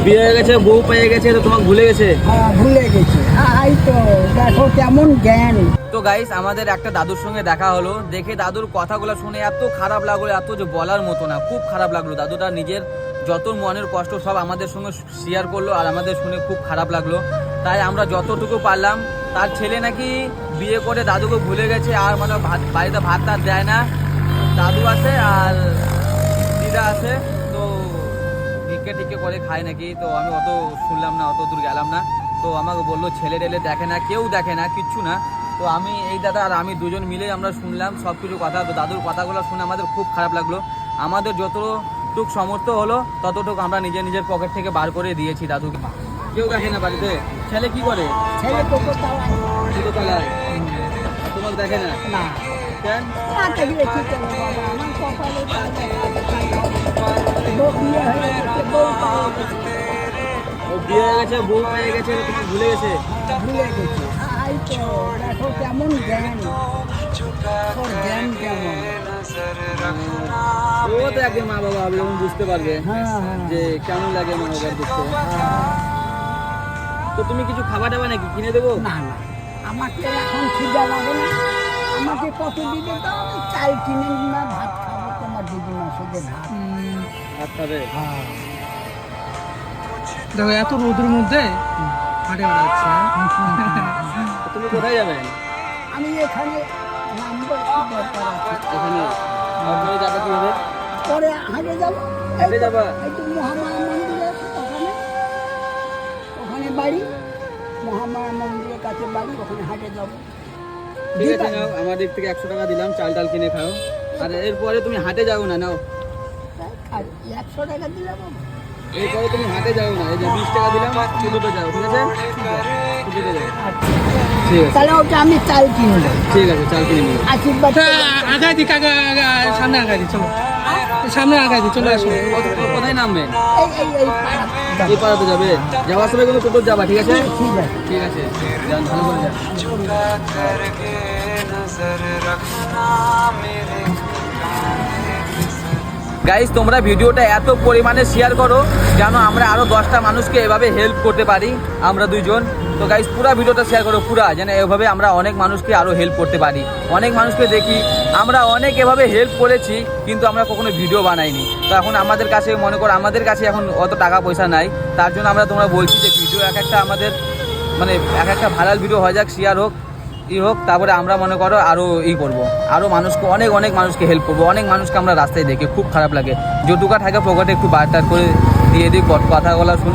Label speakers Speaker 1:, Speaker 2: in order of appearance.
Speaker 1: বিয়ে হয়ে গেছে, বউ পেয়ে গেছে, তো তোমাকে ভুলে গেছে?
Speaker 2: হ্যাঁ, ভুলে গেছে। এই তো দেখো কেমন জ্ঞান।
Speaker 1: তো গাইস, আমাদের একটা দাদুর সঙ্গে দেখা হলো, দেখে দাদুর কথাগুলো শুনে এত খারাপ লাগলো, এত যে বলার মতো না, খুব খারাপ লাগলো। দাদুটা নিজের যত মনের কষ্ট সব আমাদের সঙ্গে শেয়ার করলো, আর আমাদের শুনে খুব খারাপ লাগলো। তাই আমরা যতটুকু পারলাম, তার ছেলে নাকি বিয়ে করে দাদুকে ভুলে গেছে, আর মানে বাড়িতে ভাত টাত দেয় না। দাদু আছে আর দিদা আছে, তো ভিক্ষে টিক্ষে করে খায় নাকি। তো আমি অত শুনলাম না, অত দূর গেলাম না। তো আমাকে বললো ছেলে টেলে দেখে না, কেউ দেখে না, কিচ্ছু না। তো আমি এই দাদা আর আমি দুজন মিলে আমরা শুনলাম সব কিছু কথা। তো দাদুর কথাগুলো শুনে আমাদের খুব খারাপ লাগলো। আমাদের যতটুক সামর্থ্য হলো ততটুকু আমরা নিজের নিজের পকেট থেকে বার করে দিয়েছি দাদুকে। কেউ দেখে না বাড়িতে। ছেলে কি করে?
Speaker 2: ছেলে তোকে তালায়
Speaker 1: ছোটো তলায়। তোমাকে দেখে না?
Speaker 2: না,
Speaker 1: কেন?
Speaker 2: না দেখলে কি করবো বাবা, আমার কপালে বউ বিয়ে হয়ে গেছে, বউ পাওয়া গেছে।
Speaker 1: ও বিয়ে হয়ে গেছে, বউ পেয়ে গেছে, তুমি ভুলে গেছে?
Speaker 2: ভুলে গেছে। এই তো দেখো কেমন জ্ঞান, তোর জ্ঞান কেমন।
Speaker 1: ও তো একদিন মা বাবা হবে, যখন বুঝতে পারবে
Speaker 2: হ্যাঁ, হ্যাঁ।
Speaker 1: যে কেমন লাগে মা বাবার দুঃখ। তো তুমি কিছু খাবার টাবার নাকি কিনে দেবো?
Speaker 2: না না, আমাকে এখন খিদা লাগে না। আমাকে কত দিবে তো, আমি চাল কিনে না ভাত খাবো, তোমার দিদি মাসে ভাত।
Speaker 1: ভাত খাবে?
Speaker 2: হ্যাঁ।
Speaker 3: দেখো এত রোদের মধ্যে হাঁটে বেড়াচ্ছে।
Speaker 1: তো তুমি কোথায় যাবেন?
Speaker 2: আমি এখানে নামবো, একটু দরকার আছে।
Speaker 1: এখানে আপনারা যাবে কিভাবে?
Speaker 2: পরে হাঁটে যাবো।
Speaker 1: হাঁটে যাবা?
Speaker 2: একটু মহামায়া মন্দিরে আছে, ওখানে বাড়ি, মহামায়া মন্দিরের কাছে বাড়ি, ওখানে হাঁটে যাবো।
Speaker 1: ঠিক আছে, নাও আমার দিক থেকে 100 টাকা দিলাম, চাল টাল কিনে খাও। আর এরপরে তুমি হাটে যাও না, নাও।
Speaker 2: আর 100 টাকা দিলে বাবা।
Speaker 1: এরপরে তুমি হাটে যাও না, এই যে 20 টাকা দিলাম, ছুটুতে যাও, ঠিক আছে? ছুটুতে যাও। ঠিক আছে,
Speaker 2: তাহলে ওটা আমি চাল কিনবো।
Speaker 1: ঠিক আছে, চাল কিনে নিও।
Speaker 2: আশীর্বাদ
Speaker 3: আগাই দিক, সামনে আগাই দিই, চলো সামনে আগাই দিই, চলে আসো।
Speaker 1: কোথায় নামবেন?
Speaker 2: এই পাড়া।
Speaker 1: এই পাড়াতে যাবে? যাওয়ার সময় কিন্তু টোটো যাবা, ঠিক আছে?
Speaker 2: ঠিক আছে।
Speaker 1: ঠিক আছে, যান, ভালো করে যান। গাইস, তোমরা ভিডিওটা এত পরিমাণে শেয়ার করো যেন আমরা আরো 10টা মানুষকে এভাবে হেল্প করতে পারি, আমরা দুইজন। তো গাইস, পুরো ভিডিওটা শেয়ার করো, পুরা, যেন এভাবে আমরা অনেক মানুষকে আরো হেল্প করতে পারি। অনেক মানুষকে দেখি আমরা অনেক এভাবে হেল্প করেছি, কিন্তু আমরা কখনো ভিডিও বানাইনি। তো এখন আমাদের কাছে মনে করো, আমাদের কাছে এখন অত টাকা পয়সা নাই, তার জন্য আমরা তোমরা বলছি যে ভিডিও এক একটা আমাদের মানে এক একটা ভাইরাল ভিডিও হয়ে যাক, শেয়ার হোক, হোক, তারপরে আমরা মনে করো আরও করবো, আরও মানুষকে অনেক অনেক মানুষকে হেল্প করবো। অনেক মানুষকে আমরা রাস্তায় দেখি, খুব খারাপ লাগে। যতটুকু থাকে পকেটে একটু বারটার করে দিয়ে দিই, কথাগুলো শুনি।